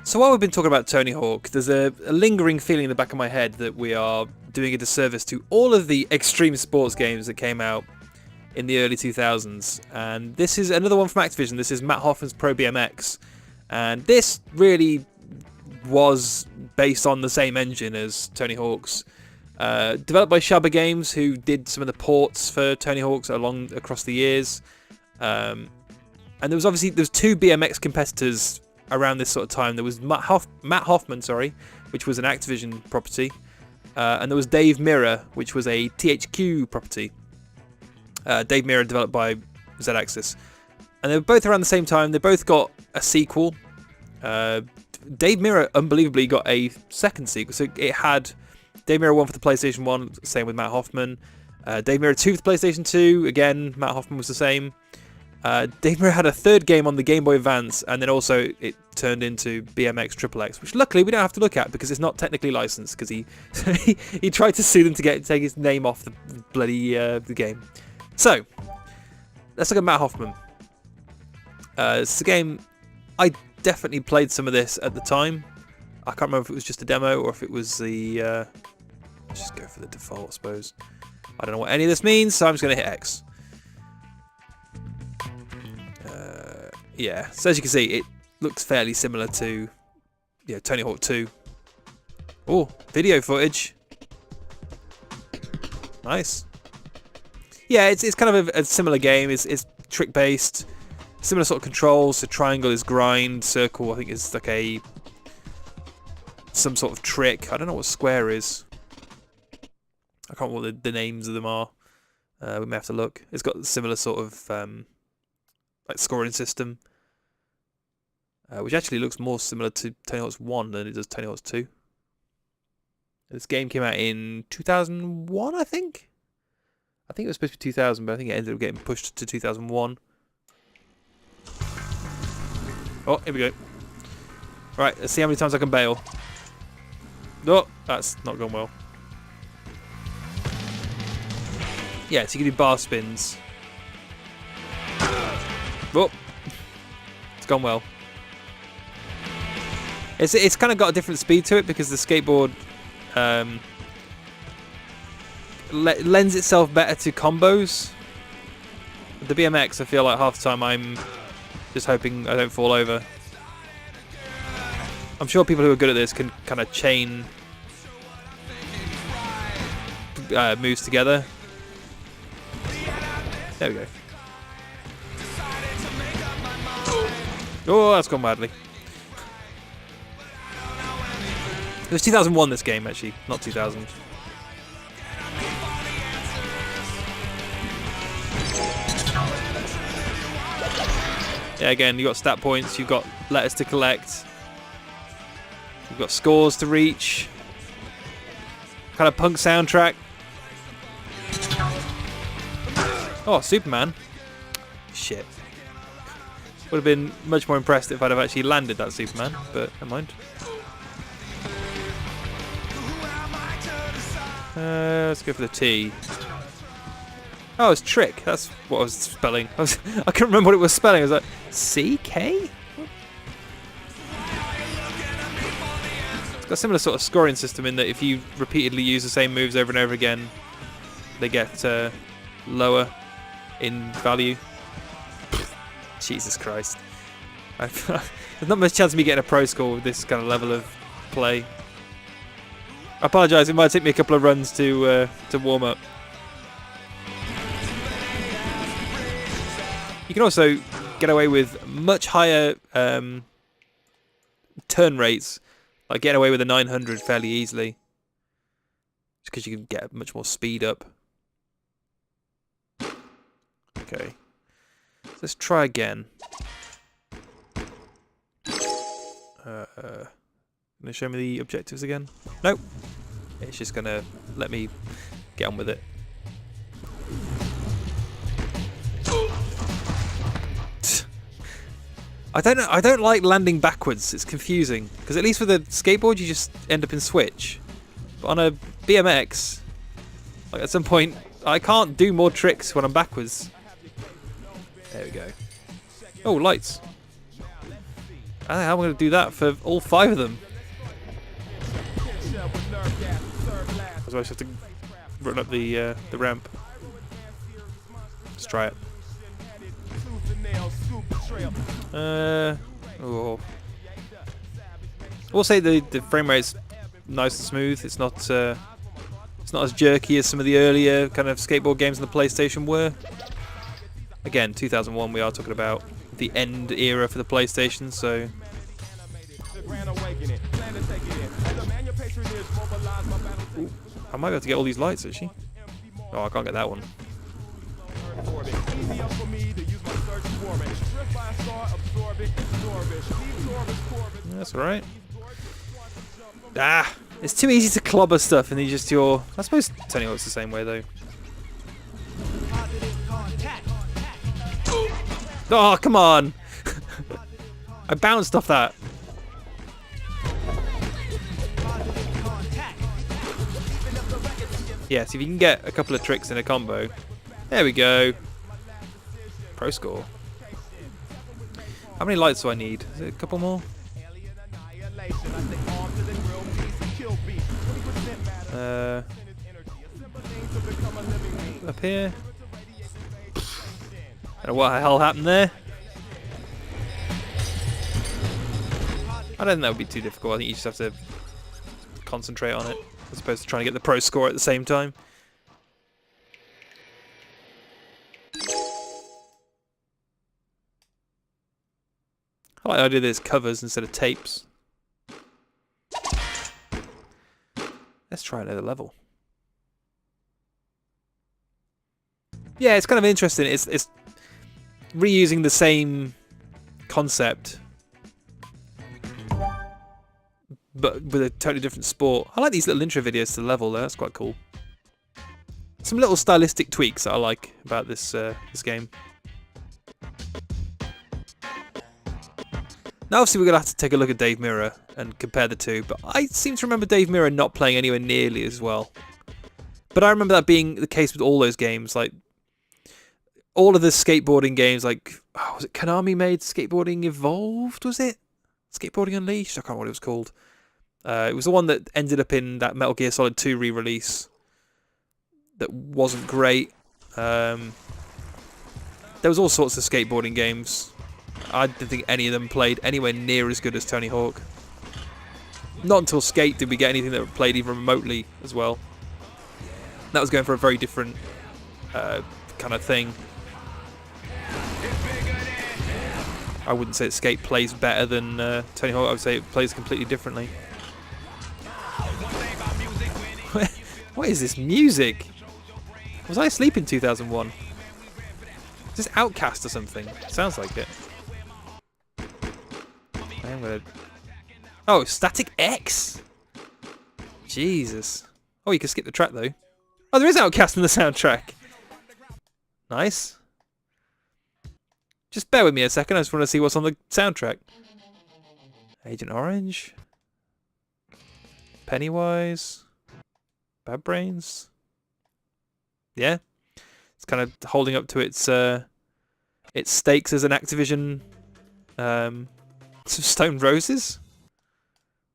So while we've been talking about Tony Hawk, there's a lingering feeling in the back of my head that we are doing a disservice to all of the extreme sports games that came out in the early 2000s. And this is another one from Activision. This is Mat Hoffman's Pro BMX. And this really was based on the same engine as Tony Hawk's. Developed by Shabba Games, who did some of the ports for Tony Hawk's across the years. And there was two BMX competitors around this sort of time. There was Mat Hoffman, which was an Activision property, and there was Dave Mirra, which was a THQ property. Dave Mirra developed by Z-Axis, and they were both around the same time. They both got a sequel. Dave Mirra unbelievably got a second sequel, so it had Dave Mirra 1 for the PlayStation 1, same with Mat Hoffman. Dave Mirra 2 for the PlayStation 2, again, Mat Hoffman was the same. Dave Mirra had a third game on the Game Boy Advance, and then also it turned into BMX XXX, which luckily we don't have to look at because it's not technically licensed, because he tried to sue them to take his name off the bloody the game. So, let's look at Mat Hoffman. It's a game, I definitely played some of this at the time. I can't remember if it was just a demo or if it was the... let's just go for the default, I suppose. I don't know what any of this means, so I'm just going to hit X. Yeah, so as you can see, it looks fairly similar to Tony Hawk 2. Oh, video footage. Nice. Yeah, it's kind of a similar game. It's trick based, similar sort of controls. So triangle is grind, circle I think is like some sort of trick. I don't know what square is. I can't remember what the names of them are. We may have to look. It's got a similar sort of like scoring system, which actually looks more similar to Tony Hawk's 1 than it does Tony Hawk's 2. This game came out in 2001, I think. I think it was supposed to be 2000, but I think it ended up getting pushed to 2001. Oh, here we go. Right, let's see how many times I can bail. Oh, that's not gone well. Yeah, so you can do bar spins. Oh, it's gone well. It's kind of got a different speed to it because the skateboard lends itself better to combos. The BMX, I feel like half the time I'm just hoping I don't fall over. I'm sure people who are good at this can kind of chain moves together. There we go. Oh, that's gone badly. It was 2001 this game, actually, not 2000. Yeah, again, you've got stat points, you've got letters to collect, you've got scores to reach. Kind of punk soundtrack. Oh, Superman. Shit. Would have been much more impressed if I'd have actually landed that Superman, but never mind. Let's go for the T. Oh, it's trick. That's what I was spelling. I couldn't remember what it was spelling. I was like, C-K? It's got a similar sort of scoring system in that if you repeatedly use the same moves over and over again, they get lower in value. Jesus Christ. There's not much chance of me getting a pro score with this kind of level of play. I apologise, it might take me a couple of runs to warm up. You can also get away with much higher turn rates, like getting away with a 900 fairly easily, just because you can get much more speed up. Okay. Let's try again. Gonna show me the objectives again? Nope. It's just gonna let me get on with it. I don't like landing backwards. It's confusing because at least with a skateboard you just end up in switch, but on a BMX, like at some point I can't do more tricks when I'm backwards. There we go. Oh, lights. I don't know how I'm going to do that for all 5 of them. So I just have to run up the ramp. Let's try it. Oh. I will say the frame rate's nice and smooth. It's not as jerky as some of the earlier kind of skateboard games on the PlayStation were. Again, 2001, we are talking about the end era for the PlayStation, so. Ooh, I might be able to get all these lights actually. Oh, I can't get that one. That's alright. Ah, it's too easy to clobber stuff and then just your. I suppose Tony Hawk's the same way though. Oh, come on! I bounced off that. Yes, if you can get a couple of tricks in a combo. There we go. Pro score. How many lights do I need? Is it a couple more? Up here. I don't know what the hell happened there. I don't think that would be too difficult. I think you just have to concentrate on it as opposed to trying to get the pro score at the same time. I like the idea there's covers instead of tapes. Let's try another level. Yeah, it's kind of interesting. It's reusing the same concept, but with a totally different sport. I like these little intro videos to the level though. That's quite cool. Some little stylistic tweaks that I like about this this game. Now obviously we're going to have to take a look at Dave Mirra and compare the two, but I seem to remember Dave Mirra not playing anywhere nearly as well. But I remember that being the case with all those games, like all of the skateboarding games, like, oh, was it Konami made Skateboarding Evolved, was it? Skateboarding Unleashed? I can't remember what it was called. It was the one that ended up in that Metal Gear Solid 2 re-release that wasn't great. There was all sorts of skateboarding games. I didn't think any of them played anywhere near as good as Tony Hawk. Not until Skate did we get anything that played even remotely as well. That was going for a very different kind of thing. I wouldn't say that Skate plays better than Tony Hawk. I would say it plays completely differently. What is this music? Was I asleep in 2001? Is this Outcast or something? Sounds like it. I'm gonna... Oh, Static X! Jesus. Oh, you can skip the track though. Oh, there is Outcast in the soundtrack. Nice. Just bear with me a second, I just want to see what's on the soundtrack. Agent Orange. Pennywise. Bad Brains. Yeah. It's kind of holding up to its stakes as an Activision Stone Roses.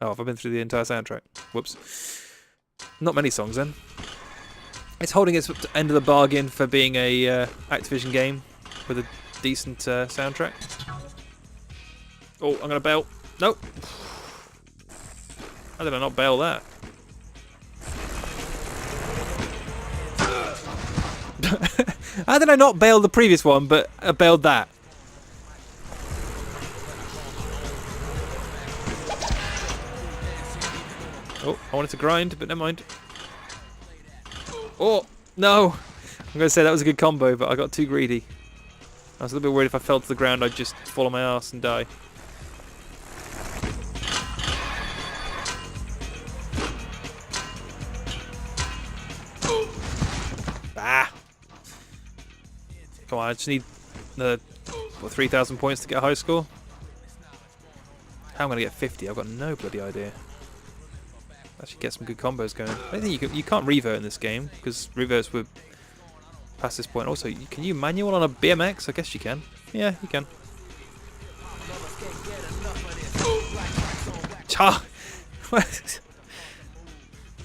Oh, have I been through the entire soundtrack? Whoops. Not many songs then. It's holding its end of the bargain for being a Activision game with a decent soundtrack. Oh, I'm gonna bail. Nope. How did I not bail that? How did I not bail the previous one, but I bailed that? Oh, I wanted to grind, but never mind. Oh, no! I'm going to say that was a good combo, but I got too greedy. I was a little bit worried if I fell to the ground, I'd just fall on my ass and die. Ah! Come on, I just need the 3,000 points to get a high score. How am I going to get 50? I've got no bloody idea. Actually get some good combos going. I don't think you can't revert in this game because reverts were past this point. Also, can you manual on a BMX? I guess you can. Yeah, you can.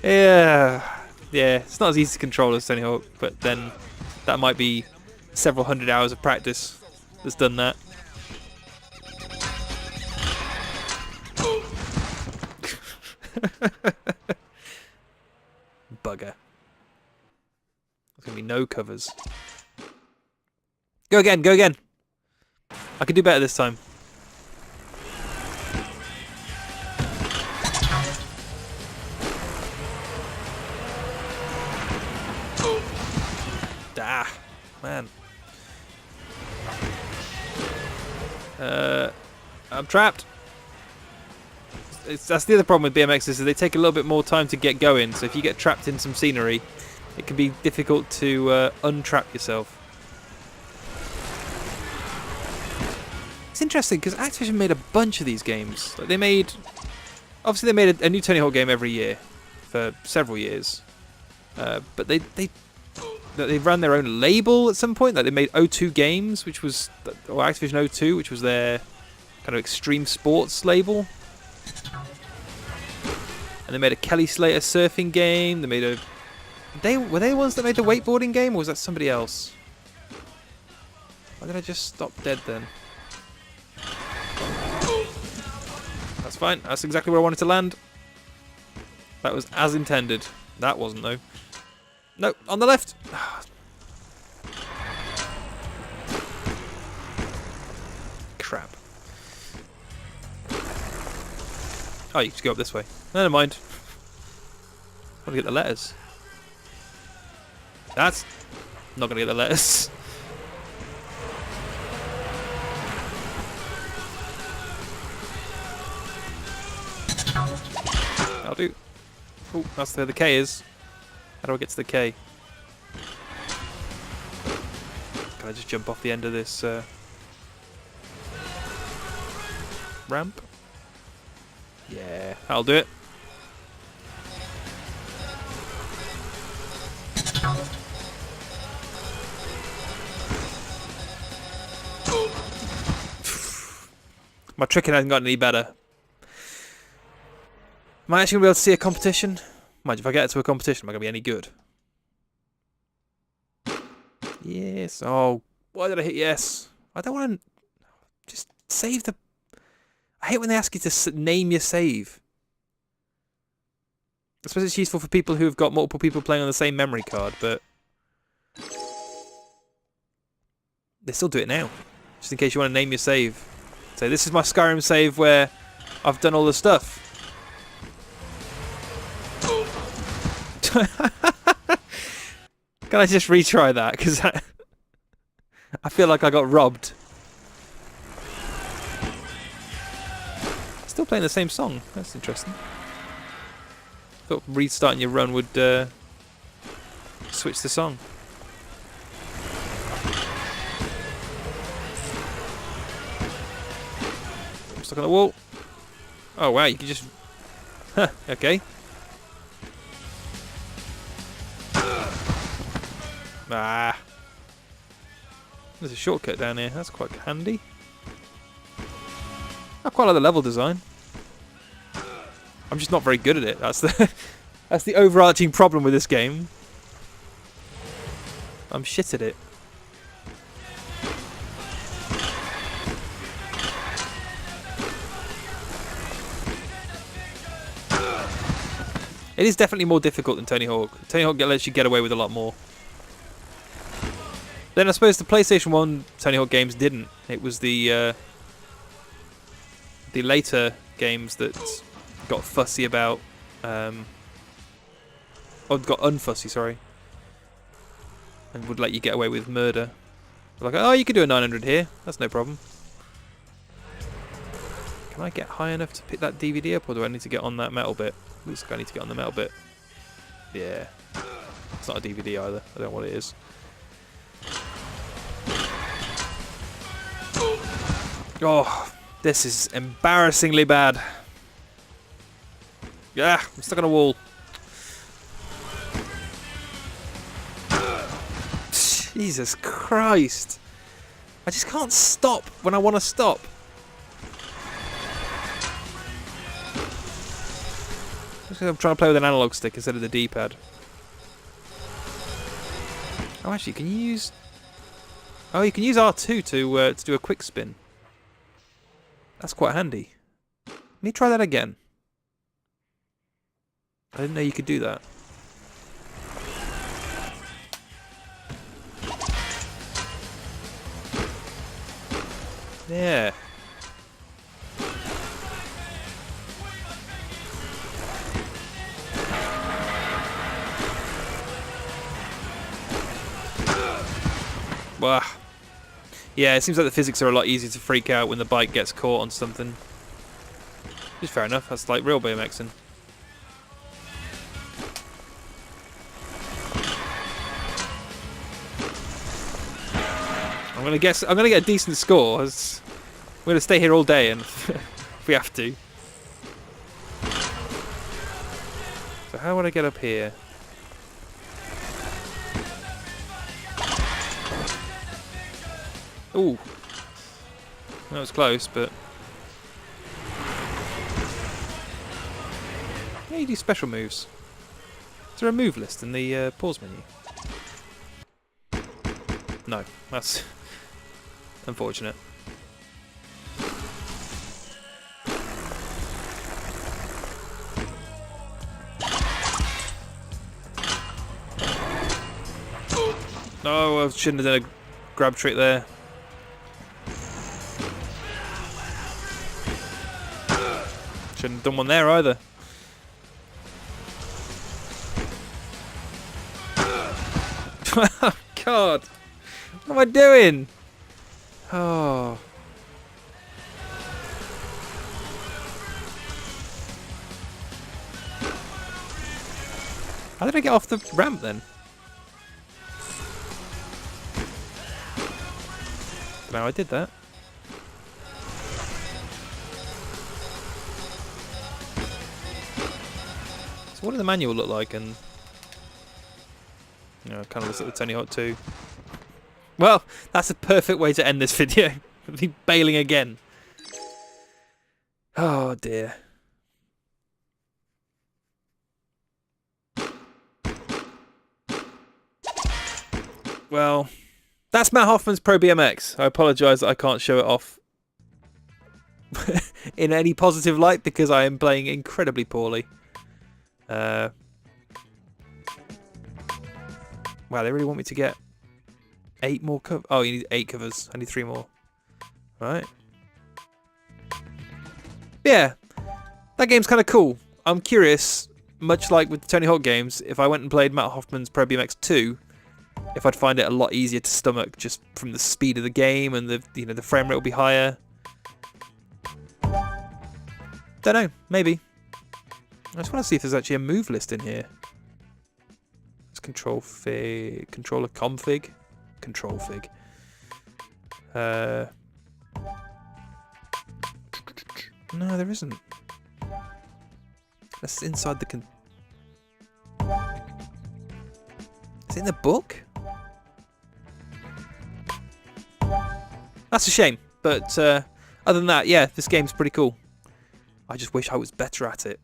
Yeah, it's not as easy to control as Tony Hawk, but then that might be several hundred hours of practice that's done that. Bugger. There's going to be no covers. Go again, go again. I can do better this time. Ah, man. I'm trapped. That's the other problem with BMX is that they take a little bit more time to get going. So if you get trapped in some scenery, it can be difficult to untrap yourself. It's interesting because Activision made a bunch of these games. Like obviously they made a new Tony Hawk game every year for several years, but they ran their own label at some point. Like they made O2 Games, which was Activision O2, which was their kind of extreme sports label. And they made a Kelly Slater surfing game. They made were they the ones that made the wakeboarding game, or was that somebody else? Why did I just stop dead then? That's fine. That's exactly where I wanted to land. That was as intended. That wasn't though. No, on the left. Crap. Oh, you just go up this way. Never mind. Gotta get the letters. That's not gonna get the letters. I'll do. Oh, that's where the K is. How do I get to the K? Can I just jump off the end of this ramp? Yeah, I'll do it. My tricking hasn't gotten any better. Am I actually going to be able to see a competition? Mind if I get to a competition, am I going to be any good? Yes. Oh, why did I hit yes? I don't want to... Just save the... I hate when they ask you to name your save. I suppose it's useful for people who've got multiple people playing on the same memory card, but... They still do it now. Just in case you want to name your save. Say, this is my Skyrim save where I've done all the stuff. Can I just retry that? Because I feel like I got robbed. Still playing the same song. That's interesting. Thought restarting your run would switch the song. I'm stuck on the wall. Oh wow, you can just... okay. Ah. There's a shortcut down here. That's quite handy. I quite like the level design. I'm just not very good at it. That's the overarching problem with this game. I'm shit at it. It is definitely more difficult than Tony Hawk. Tony Hawk lets you get away with a lot more. Then I suppose the PlayStation 1 Tony Hawk games didn't. It was the later games that got fussy about... got unfussy, sorry. And would let you get away with murder. Like, oh, you could do a 900 here. That's no problem. Can I get high enough to pick that DVD up, or do I need to get on that metal bit? Looks like I need to get on the metal bit. Yeah. It's not a DVD either. I don't know what it is. Oh, this is embarrassingly bad. Yeah, I'm stuck on a wall. Jesus Christ. I just can't stop when I want to stop. Looks like I'm trying to play with an analog stick instead of the D-pad. Oh, actually, can you use... Oh, you can use R2 to do a quick spin. That's quite handy. Let me try that again. I didn't know you could do that. Yeah. Wow. Yeah, it seems like the physics are a lot easier to freak out when the bike gets caught on something. Which is fair enough, that's like real BMXing. I'm gonna get a decent score. We're gonna stay here all day, and if we have to. So how would I get up here? Ooh, that was close, but yeah, you do special moves. Is there a move list in the pause menu? No, that's unfortunate. No, I shouldn't have done a grab trick there. Shouldn't have done one there either. Oh, God. What am I doing? Oh. How did I get off the ramp then? No, I did that. So what did the manual look like? And you know, it kind of looks like the Tony Hawk 2. Well, that's a perfect way to end this video. Me bailing again. Oh dear. Well, that's Mat Hoffman's Pro BMX. I apologise that I can't show it off in any positive light because I am playing incredibly poorly. Wow, they really want me to get 8 more covers. Oh, you need 8 covers. I need 3 more. Right. Yeah, that game's kind of cool. I'm curious, much like with the Tony Hawk games, if I went and played Mat Hoffman's Pro BMX 2, if I'd find it a lot easier to stomach just from the speed of the game and the frame rate will be higher. Don't know, maybe. I just want to see if there's actually a move list in here. It's controller config. Control fig. No, there isn't. That's inside the Is it in the book? That's a shame. But other than that, yeah, this game's pretty cool. I just wish I was better at it.